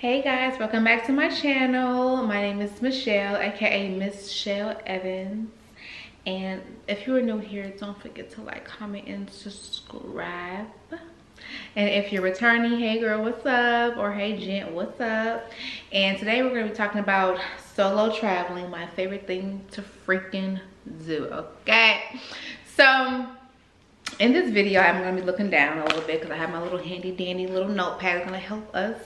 Hey guys, welcome back to my channel. My name is Michelle, aka Miss Shell Evans. And if you are new here, don't forget to like, comment, and subscribe. And if you're returning, hey girl, what's up? Or hey gent, what's up? And today we're gonna be talking about solo traveling, my favorite thing to freaking do, okay? So in this video, I'm gonna be looking down a little bit because I have my little handy dandy little notepad that's gonna help us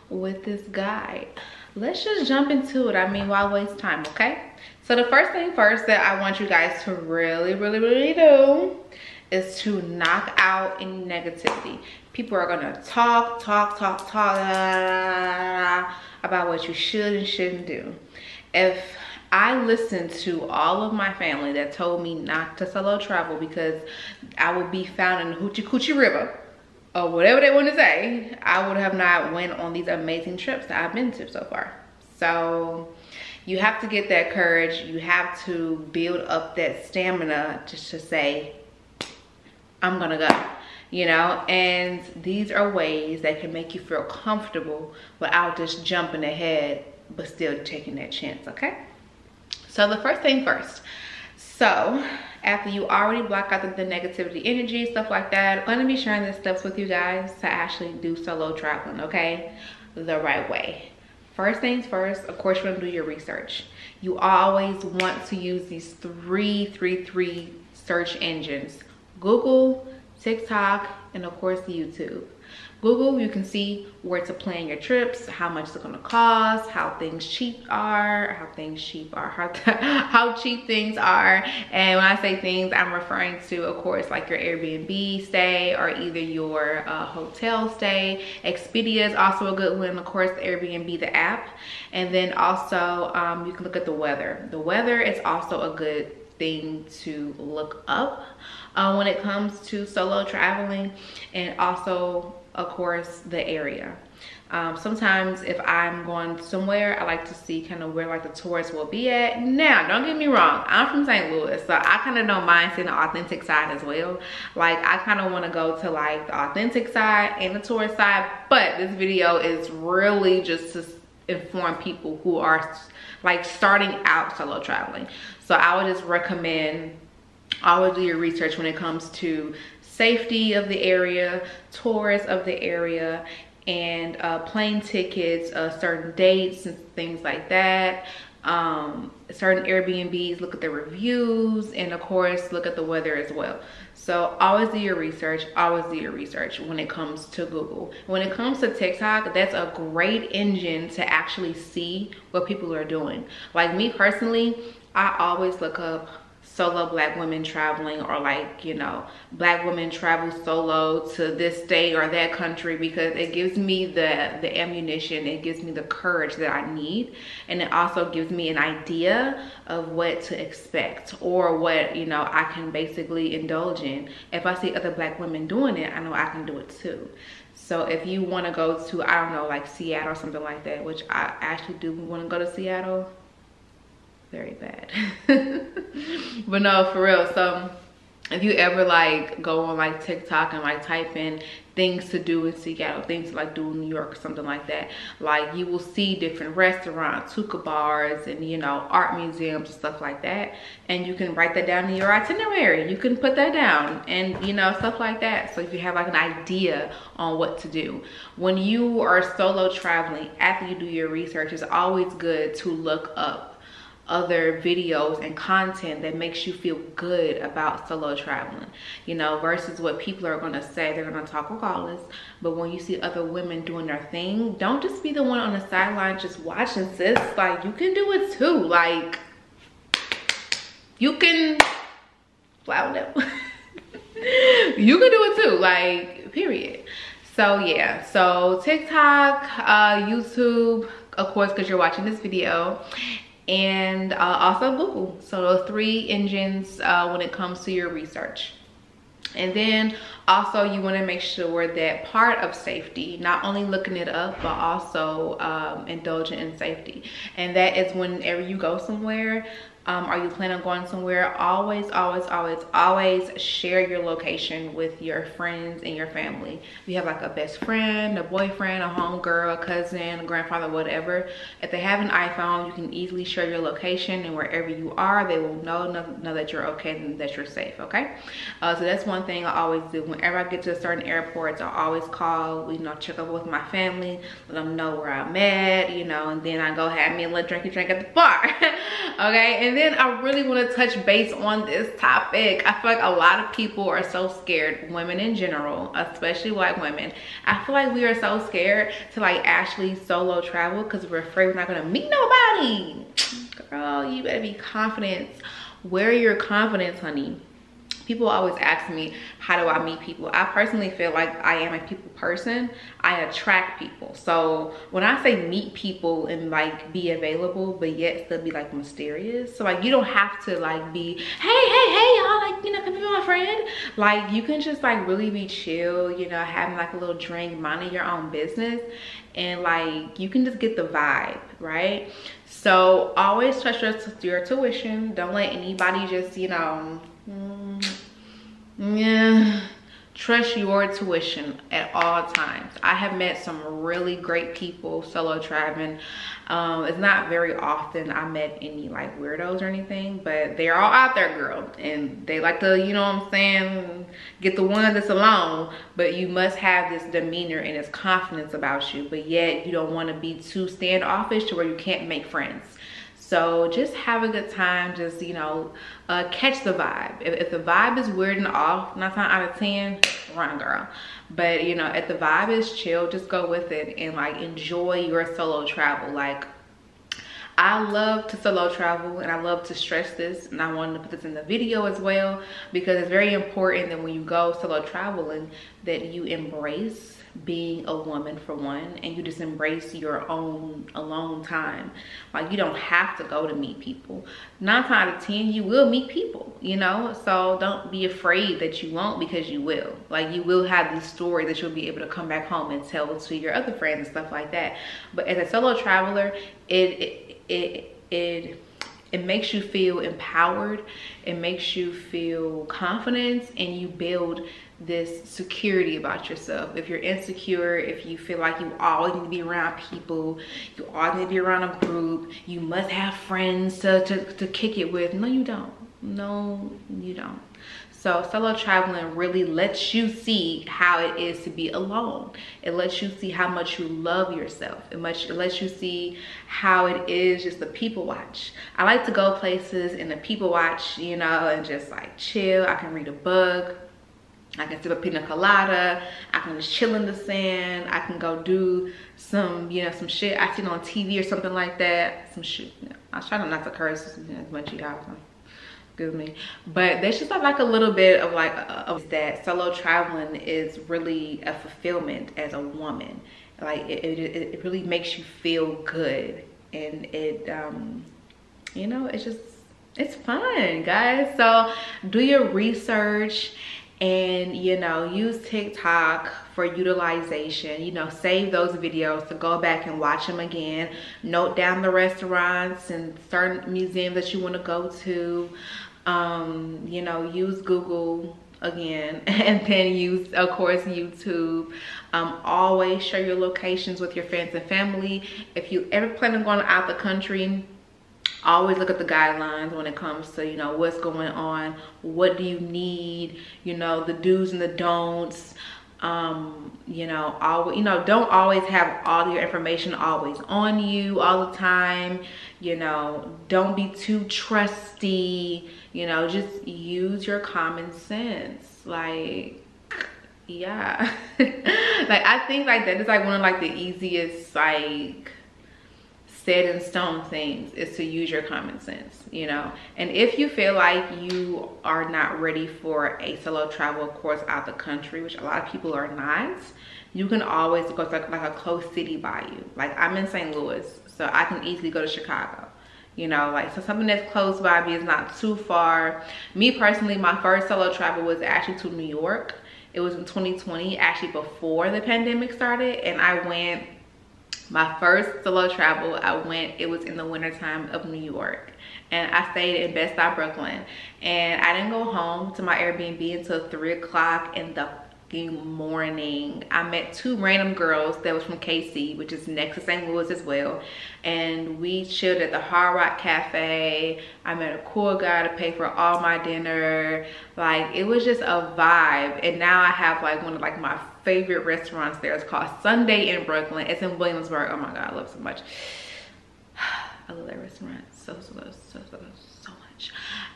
with this guide. Let's just jump into it. I mean, why waste time? Okay, so the first thing first that I want you guys to really do is to knock out any negativity. People are gonna talk about what you should and shouldn't do. If I listened to all of my family that told me not to solo travel because I would be found in the Hoochie Coochie River, or whatever they want to say, I would have not went on these amazing trips that I've been to so far. So you have to get that courage. You have to build up that stamina just to say, I'm gonna go, you know? And these are ways that can make you feel comfortable without just jumping ahead, but still taking that chance, okay? So the first thing first. So after you already block out the negativity energy, stuff like that, I'm gonna be sharing the steps with you guys to actually do solo traveling, okay? The right way. First things first, of course, you're gonna do your research. You always want to use these three search engines: Google, TikTok, and of course YouTube. Google, you can see where to plan your trips, how much it's gonna cost, how cheap things are. And when I say things, I'm referring to, of course, like your Airbnb stay or either your hotel stay. Expedia is also a good one, of course, Airbnb, the app. And then also you can look at the weather. The weather is also a good thing to look up when it comes to solo traveling, and also of course the area. Sometimes if I'm going somewhere, I like to see kind of where like the tourists will be at. Now don't get me wrong, I'm from St. Louis, so I kind of don't mind seeing the authentic side as well. Like I kind of want to go to like the authentic side and the tourist side, but this video is really just to inform people who are like starting out solo traveling. So I would just recommend always do your research when it comes to safety of the area, tourists of the area, and plane tickets, certain dates and things like that. Certain Airbnbs, look at the reviews, and of course look at the weather as well. So always do your research, always do your research when it comes to Google. When it comes to TikTok, that's a great engine to actually see what people are doing. Like me personally, I always look up solo black women traveling, or like, you know, black women travel solo to this state or that country, because it gives me the ammunition, it gives me the courage that I need, and it also gives me an idea of what to expect or what, you know, I can basically indulge in. If I see other black women doing it, I know I can do it too. So if you want to go to, I don't know, like Seattle or something like that, which I actually do want to go to Seattle, very bad. But no, for real. So if you ever like go on like TikTok and like type in things to do in Seattle, things to like do in New York or something like that, like you will see different restaurants, hookah bars, and you know, art museums and stuff like that. And you can write that down in your itinerary. You can put that down, and you know, stuff like that. So if you have like an idea on what to do when you are solo traveling, after you do your research, it's always good to look up other videos and content that makes you feel good about solo traveling, you know, versus what people are going to say. They're going to talk regardless, but when you see other women doing their thing, don't just be the one on the sideline just watching, sis. Like, you can do it too. Like, you can flower them. You can do it too, like, period. So yeah, so TikTok, YouTube, of course, because you're watching this video, and also Google. So those three engines when it comes to your research. And then also you want to make sure that part of safety, not only looking it up, but also indulging in safety. And that is whenever you go somewhere, Are you planning on going somewhere? Always, always, always, always share your location with your friends and your family. If you have like a best friend, a boyfriend, a homegirl, a cousin, a grandfather, whatever, if they have an iPhone, you can easily share your location, and wherever you are, they will know that you're okay and that you're safe, okay? So that's one thing I always do. Whenever I get to certain airports, I always call, you know, check up with my family, let them know where I'm at, you know, and then I go have me a little drinky drink at the bar. Okay, and then I really want to touch base on this topic. I feel like a lot of people are so scared, women in general, especially white women. I feel like we are so scared to like actually solo travel because we're afraid we're not gonna meet nobody. Girl, you better be confident. Where are your confidence, honey? People always ask me, how do I meet people? I personally feel like I am a people person. I attract people. So when I say meet people and like be available, but yet still be like mysterious. So like you don't have to like be, hey, y'all, like, you know, come be my friend. Like you can just like really be chill, you know, having like a little drink, minding your own business. And like you can just get the vibe, right? So always trust your tuition. Don't let anybody just, you know, trust your tuition at all times. I have met some really great people solo traveling. It's not very often I met any like weirdos or anything, but they're all out there, girl, and they like to, you know what I'm saying, get the one that's alone. But you must have this demeanor and this confidence about you, but yet you don't want to be too standoffish to where you can't make friends. So just have a good time. Just, you know, catch the vibe. If the vibe is weird and off, 9 times out of 10, run, girl. But, you know, if the vibe is chill, just go with it and like enjoy your solo travel. Like, I love to solo travel, and I love to stress this, and I wanted to put this in the video as well, because it's very important that when you go solo traveling that you embrace being a woman, for one, and you just embrace your own alone time. Like, you don't have to go to meet people. 9 times out of 10 you will meet people, you know, so don't be afraid that you won't, because you will. Like, you will have these stories that you'll be able to come back home and tell to your other friends and stuff like that. But as a solo traveler, it makes you feel empowered. It makes you feel confidence, and you build this security about yourself. If you're insecure, if you feel like you always need to be around people, you always need to be around a group, you must have friends to kick it with. No, you don't. No, you don't. So solo traveling really lets you see how it is to be alone. It lets you see how much you love yourself. It lets you see how it is just to people watch. I like to go places and the people watch, you know, and just like chill. I can read a book. I can sip a pina colada. I can just chill in the sand. I can go do some, you know, some shit I seen on TV or something like that. Some shit. You know, I was trying not to curse as much as y'all. Excuse me. But there's just like a little bit of like of that solo traveling is really a fulfillment as a woman. Like it really makes you feel good, and it you know, it's fun, guys. So do your research. And, you know, use TikTok for utilization. You know, save those videos to go back and watch them again. Note down the restaurants and certain museums that you want to go to. You know, use Google again, and then use, of course, YouTube. Always share your locations with your friends and family. If you ever plan on going out the country, always look at the guidelines when it comes to, you know, what's going on, what do you need, you know, the do's and the don'ts. You know, always, you know, don't always have all your information always on you all the time. You know, don't be too trusty. You know, just use your common sense. Like, yeah. Like, I think like that is like one of like the easiest like set in stone things is to use your common sense, you know. And if you feel like you are not ready for a solo travel, of course, out the country, which a lot of people are not, you can always go to like a close city by you. Like, I'm in St. Louis, so I can easily go to Chicago, you know, like, so something that's close by me is not too far. Me personally, my first solo travel was actually to New York. It was in 2020, actually before the pandemic started, and I went My first solo travel, it was in the wintertime of New York. And I stayed in Bed-Stuy, Brooklyn. And I didn't go home to my Airbnb until 3 o'clock in the morning. I met 2 random girls that was from KC, which is next to St. Louis as well, and we chilled at the Hard Rock Cafe. I met a cool guy to pay for all my dinner. Like, it was just a vibe. And now I have like one of like my favorite restaurants there. It's called Sunday in Brooklyn. It's in Williamsburg. Oh my god, I love it so much. I love that restaurant so much.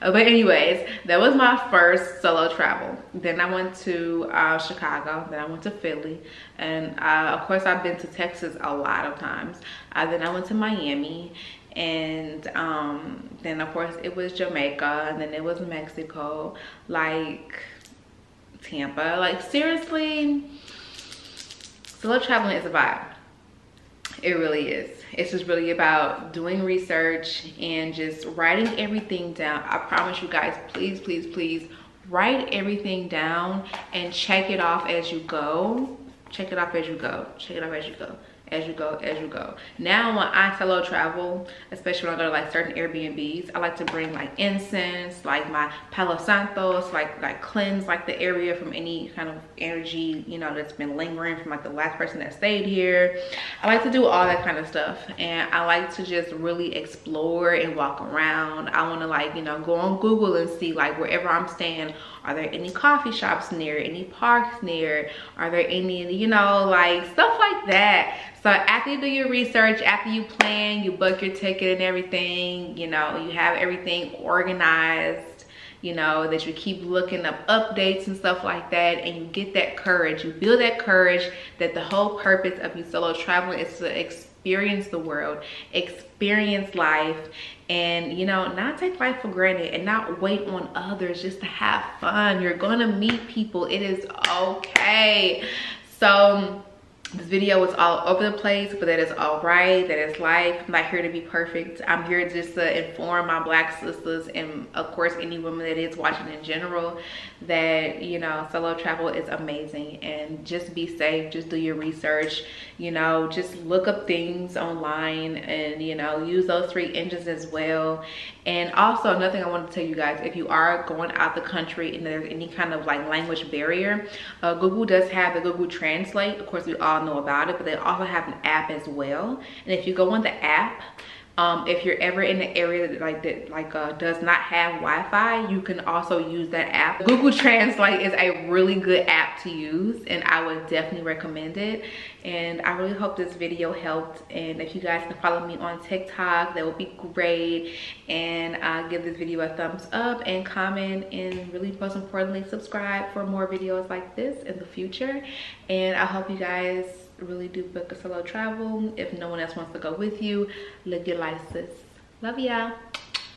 But anyways, that was my first solo travel. Then I went to Chicago. Then I went to Philly, and of course I've been to Texas a lot of times. Then I went to Miami, and then of course it was Jamaica, and then it was Mexico, like Tampa. Like, seriously, solo traveling is a vibe. It really is. It's just really about doing research and just writing everything down. I promise you guys, please write everything down and check it off as you go. Check it off as you go. Check it off as you go. As you go. Now when I solo travel, especially when I go to like certain Airbnbs, I like to bring like incense, like my Palo Santos, like cleanse like the area from any kind of energy, you know, that's been lingering from like the last person that stayed here. I like to do all that kind of stuff, and I like to just really explore and walk around. I want to, like, you know, go on Google and see like wherever I'm staying, are there any coffee shops near, any parks near, are there any, you know, like stuff like that. So after you do your research, after you plan, you book your ticket and everything, you know, you have everything organized, you know, that you keep looking up updates and stuff like that, and you get that courage, you build that courage that the whole purpose of you solo traveling is to experience the world, experience life, and, you know, not take life for granted and not wait on others just to have fun. You're gonna meet people. It is okay. So this video was all over the place, but that is all right. That is life. I'm not here to be perfect. I'm here just to inform my Black sisters, and of course any woman that is watching in general, that, you know, solo travel is amazing. And just be safe. Just do your research. You know, just look up things online, and, you know, use those 3 engines as well. And also another thing I want to tell you guys, if you are going out the country and there's any kind of like language barrier, Google does have the Google Translate. Of course, we all know about it, but they also have an app as well. And if you go on the app, if you're ever in an area that does not have Wi-Fi, you can also use that app. Google Translate is a really good app to use, and I would definitely recommend it. And I really hope this video helped. And if you guys can follow me on TikTok, that would be great. And give this video a thumbs up and comment, and really most importantly, subscribe for more videos like this in the future. And I hope you guys really do book a solo travel. If no one else wants to go with you, live your life, sis. Love ya.